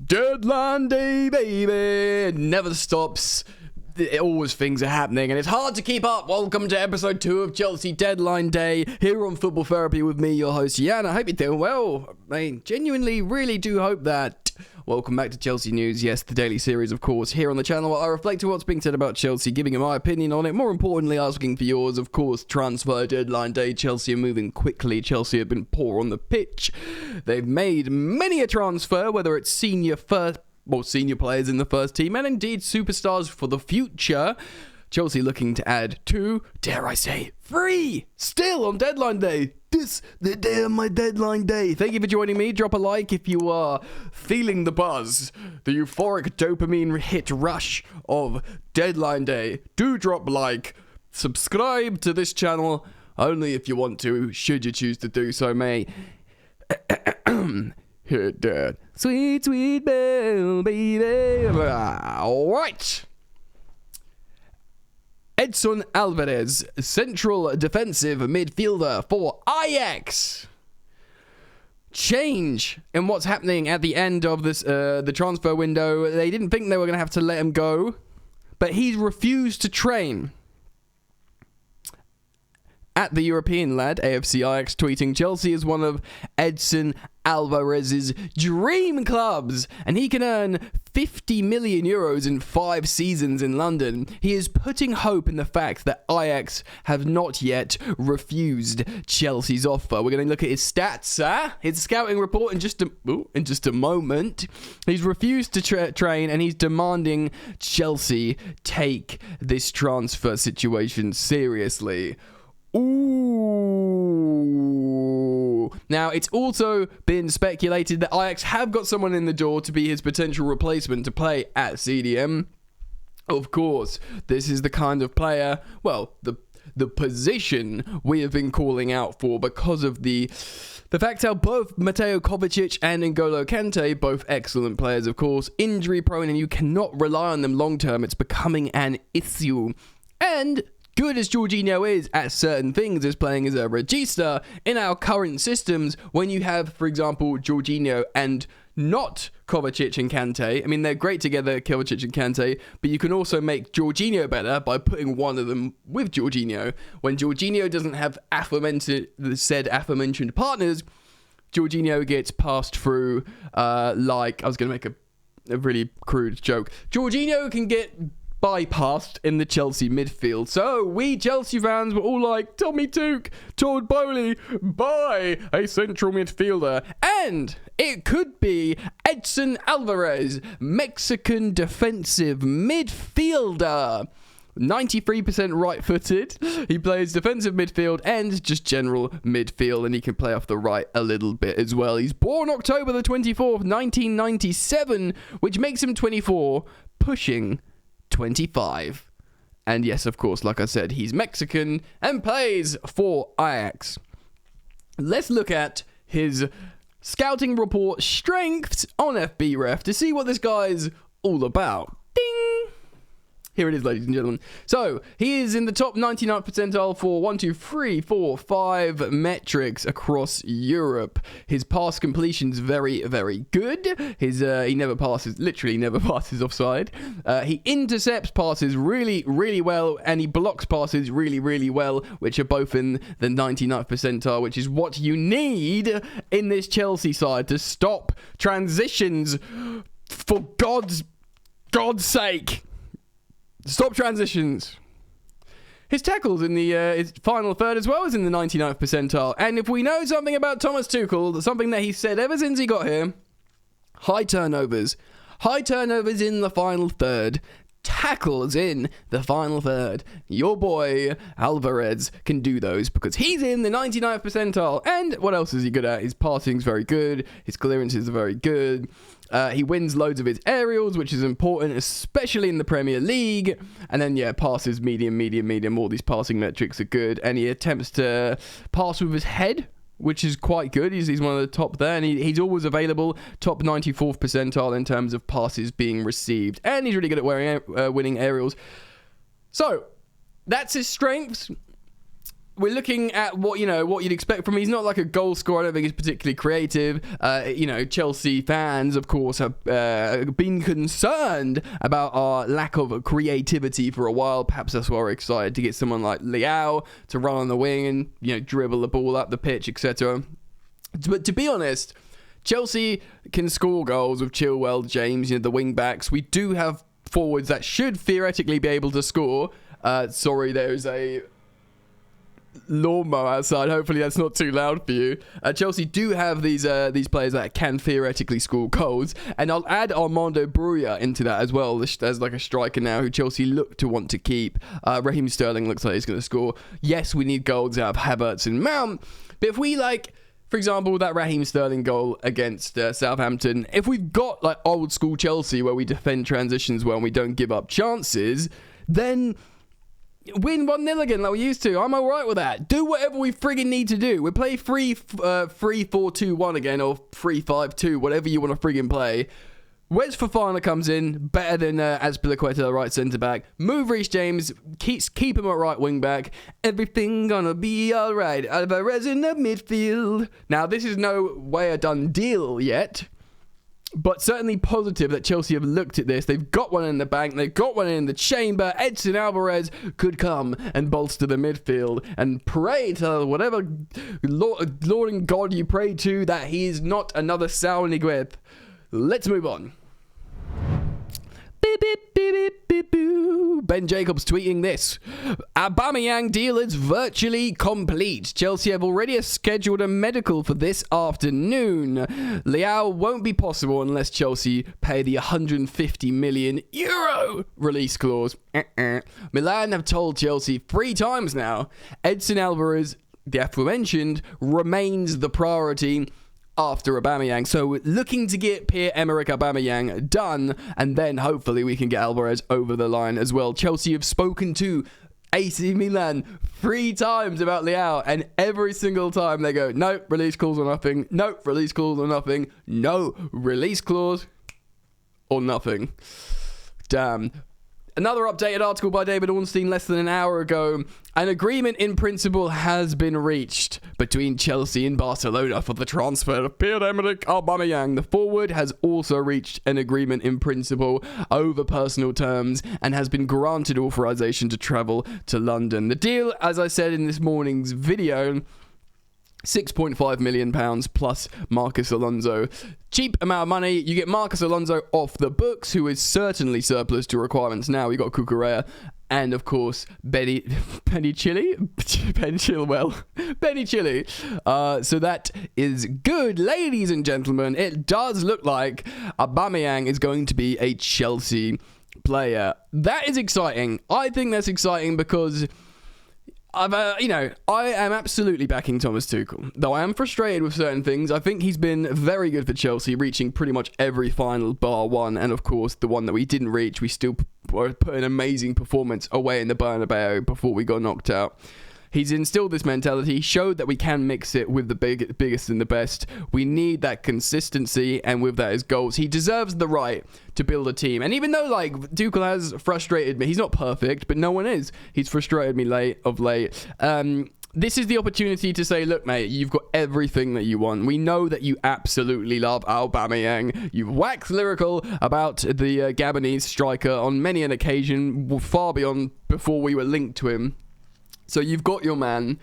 Deadline day, baby. It never stops. Always things are happening and it's hard to keep up. Welcome to episode 2 of Chelsea Deadline Day here on Football Therapy with me, your host Jan. I hope you're doing well. I genuinely really do hope that. Welcome back to Chelsea News. Yes, the daily series, of course, here on the channel where I reflect on what's being said about Chelsea, giving you my opinion on it, more importantly asking for yours. Of course, transfer deadline day. Chelsea are moving quickly. Chelsea have been poor on the pitch. They've made many a transfer, whether it's senior players in the first team and indeed superstars for the future. Chelsea looking to add 2, dare I say, 3, still on deadline day. The day of my deadline day. Thank you for joining me. Drop a like if you are feeling the buzz, the euphoric dopamine hit rush of deadline day. Do drop a like. Subscribe to this channel only if you want to, should you choose to do so, mate. Hit that. Sweet, sweet bell, baby. All right. Edson Alvarez, central defensive midfielder for Ajax. Change in what's happening at the end of this the transfer window. They didn't think they were going to have to let him go, but he's refused to train. At the European lad, AFC Ajax tweeting, Chelsea is one of Edson Alvarez's dream clubs, and he can earn 50 million euros in 5 seasons in London. He is putting hope in the fact that Ajax have not yet refused Chelsea's offer. We're going to look at his stats, his scouting report in just a moment. He's refused to train, and he's demanding Chelsea take this transfer situation seriously. Ooh. Now, it's also been speculated that Ajax have got someone in the door to be his potential replacement to play at CDM. Of course, this is the kind of player, well, the position we have been calling out for because of the fact how both Mateo Kovacic and N'Golo Kante, both excellent players, of course, injury prone, and you cannot rely on them long term. It's becoming an issue. And good as Jorginho is at certain things, as playing as a regista in our current systems, when you have, for example, Jorginho and not Kovacic and Kante, I mean, they're great together, Kovacic and Kante, but you can also make Jorginho better by putting one of them with Jorginho. When Jorginho doesn't have aforementioned partners, Jorginho gets passed through, I was going to make a really crude joke. Jorginho can get bypassed in the Chelsea midfield. So we Chelsea fans were all like, Tommy Tuchel told Bowley, buy a central midfielder. And it could be Edson Alvarez, Mexican defensive midfielder. 93% right-footed. He plays defensive midfield and just general midfield, and he can play off the right a little bit as well. He's born October the 24th, 1997, which makes him 24, pushing 25. And yes, of course, like I said, he's Mexican and plays for Ajax. Let's look at his scouting report strengths on FBref to see what this guy's all about. Ding! Here it is, ladies and gentlemen. So, he is in the top 99th percentile for 1, 2, 3, 4, 5 metrics across Europe. His pass completion's very, very good. He literally never passes offside. He intercepts passes really, really well, and he blocks passes really, really well, which are both in the 99th percentile, which is what you need in this Chelsea side to stop transitions, for God's sake. Stop transitions. His tackles in the his final third as well is in the 99th percentile. And if we know something about Thomas Tuchel, something that he said ever since he got here, high turnovers. High turnovers in the final third. Tackles in the final third. Your boy Alvarez can do those because he's in the 99th percentile. And what else is he good at? His passing's very good. His clearances are very good. He wins loads of his aerials, which is important, especially in the Premier League. And then, passes medium. All these passing metrics are good. And he attempts to pass with his head, which is quite good. He's one of the top there. And he's always available, top 94th percentile in terms of passes being received. And he's really good at winning aerials. So, that's his strengths. we're looking at what you'd expect from him. He's not like a goal scorer. I don't think he's particularly creative. Chelsea fans, of course, have been concerned about our lack of creativity for a while. Perhaps that's why we're excited to get someone like Leao to run on the wing and dribble the ball up the pitch, etc. But to be honest, Chelsea can score goals with Chilwell, James, the wing backs. We do have forwards that should theoretically be able to score. Sorry, there's a lawnmower outside. Hopefully that's not too loud for you. Chelsea do have these players that can theoretically score goals, and I'll add Armando Broja into that as well as like a striker now who Chelsea look to want to keep. Raheem Sterling looks like he's going to score. Yes, we need goals out of Havertz and Mount, but if we for example, that Raheem Sterling goal against Southampton, if we've got like old school Chelsea where we defend transitions well and we don't give up chances, then win 1-0 again like we used to. I'm alright with that. Do whatever we friggin' need to do. We play 3-4-2-1 again, or 3-5-2, whatever you want to friggin' play. Wes Fofana comes in, better than Azpilicueta, right centre-back. Move Reece James, keep him at right wing-back. Everything gonna be alright. Alvarez in the midfield. Now, this is no way a done deal yet, but certainly positive that Chelsea have looked at this. They've got one in the bank. They've got one in the chamber. Edson Alvarez could come and bolster the midfield and pray to whatever Lord and God you pray to that he is not another Saul Niguez. Let's move on. Beep, beep, beep, beep, beep, boo. Ben Jacobs tweeting this. Aubameyang deal is virtually complete. Chelsea have already scheduled a medical for this afternoon. Leao won't be possible unless Chelsea pay the €150 million release clause. Milan have told Chelsea 3 times now. Edson Alvarez, the aforementioned, remains the priority after Aubameyang. So looking to get Pierre-Emerick Aubameyang done, and then hopefully we can get Alvarez over the line as well. Chelsea have spoken to AC Milan 3 times about Leao, and every single time they go, no, release clause or nothing, no, release clause or nothing, no, release clause or nothing. Damn. Another updated article by David Ornstein less than an hour ago. An agreement in principle has been reached between Chelsea and Barcelona for the transfer of Pierre-Emerick Aubameyang. The forward has also reached an agreement in principle over personal terms and has been granted authorization to travel to London. The deal, as I said in this morning's video, £6.5 million plus Marcus Alonso. Cheap amount of money. You get Marcus Alonso off the books, who is certainly surplus to requirements now. We got Cucurella and, of course, Benny Chilwell. So that is good, ladies and gentlemen. It does look like Aubameyang is going to be a Chelsea player. That is exciting. I think that's exciting because I am absolutely backing Thomas Tuchel. Though I am frustrated with certain things, I think he's been very good for Chelsea, reaching pretty much every final bar one. And of course, the one that we didn't reach, we still put an amazing performance away in the Bernabeu before we got knocked out. He's instilled this mentality, showed that we can mix it with the biggest and the best. We need that consistency, and with that is goals. He deserves the right to build a team. And even though, Tuchel has frustrated me, he's not perfect, but no one is. He's frustrated me of late. This is the opportunity to say, look, mate, you've got everything that you want. We know that you absolutely love Aubameyang. You've waxed lyrical about the Gabonese striker on many an occasion, far beyond before we were linked to him. So you've got your man.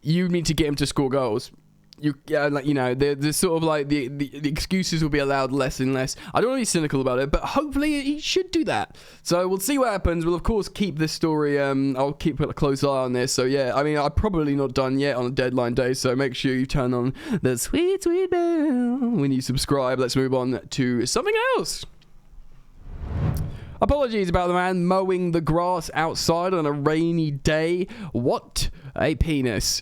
You need to get him to score goals. The sort of the excuses will be allowed less and less. I don't want to be cynical about it, but hopefully he should do that. So we'll see what happens. We'll of course keep this story. I'll keep a close eye on this. So yeah, I mean, I'm probably not done yet on a deadline day. So make sure you turn on the sweet bell when you subscribe. Let's move on to something else. Apologies about the man mowing the grass outside on a rainy day. What a penis.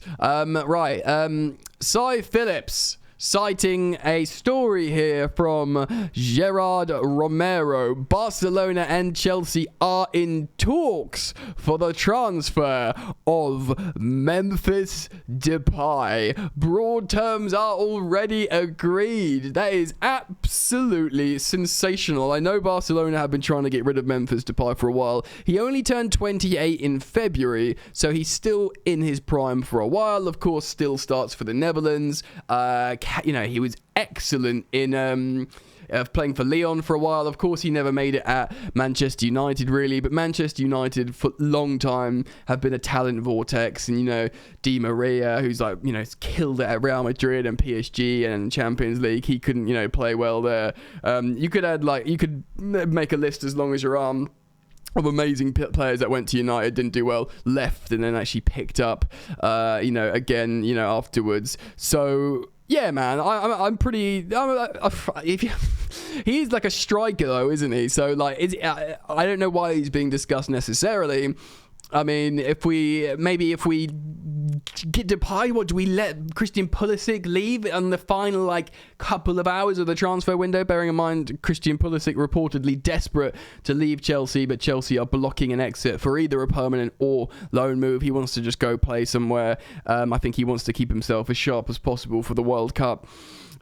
Cy Phillips citing a story here from Gerard Romero. Barcelona and Chelsea are in talks for the transfer of Memphis Depay. Broad terms are already agreed. That is absolutely sensational. I know Barcelona have been trying to get rid of Memphis Depay for a while. He only turned 28 in February, so he's still in his prime for a while. Of course, still starts for the Netherlands. He was excellent in playing for Lyon for a while. Of course, he never made it at Manchester United, really, but Manchester United for a long time have been a talent vortex. And, Di Maria, who's killed it at Real Madrid and PSG and Champions League, he couldn't, play well there. You could make a list as long as your arm of amazing players that went to United, didn't do well, left, and then actually picked up, again, afterwards. So, yeah, man, I'm pretty. He's like a striker, though, isn't he? So, I don't know why he's being discussed necessarily. I mean, if we get Depay, what do we let Christian Pulisic leave on the final couple of hours of the transfer window? Bearing in mind, Christian Pulisic reportedly desperate to leave Chelsea, but Chelsea are blocking an exit for either a permanent or loan move. He wants to just go play somewhere. I think he wants to keep himself as sharp as possible for the World Cup.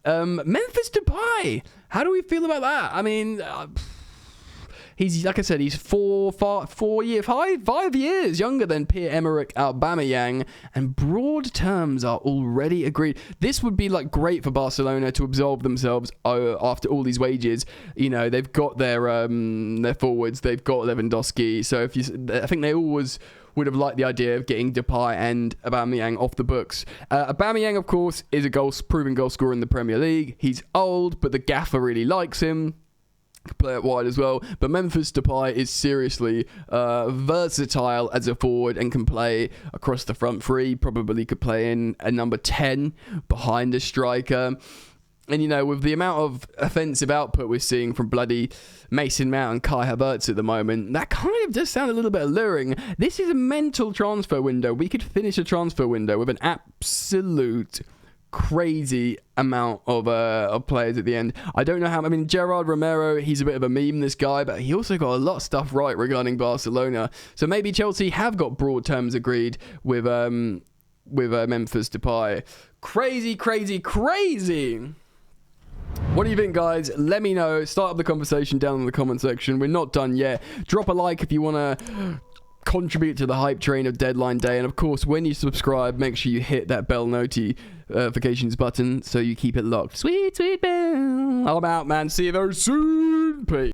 Memphis Depay, how do we feel about that? I mean, he's, like I said, he's 5 years younger than Pierre-Emerick Aubameyang, and broad terms are already agreed. This would be great for Barcelona to absolve themselves after all these wages. They've got their forwards, they've got Lewandowski. So I think they always would have liked the idea of getting Depay and Aubameyang off the books. Aubameyang, of course, is a proven goal scorer in the Premier League. He's old, but the gaffer really likes him. Could play it wide as well, but Memphis Depay is seriously versatile as a forward and can play across the front three. Probably could play in a number 10 behind a striker. And, with the amount of offensive output we're seeing from bloody Mason Mount and Kai Havertz at the moment, that kind of does sound a little bit alluring. This is a mental transfer window. We could finish a transfer window with an absolute crazy amount of players at the end. I don't know how. I mean, Gerard Romero, he's a bit of a meme, this guy, but he also got a lot of stuff right regarding Barcelona. So maybe Chelsea have got broad terms agreed with Memphis Depay. Crazy. What do you think, guys? Let me know. Start up the conversation down in the comment section. We're not done yet. Drop a like if you want to contribute to the hype train of deadline day. And of course, when you subscribe, make sure you hit that bell notifications button so you keep it locked. Sweet bell. I'm out, man. See you very soon. Peace.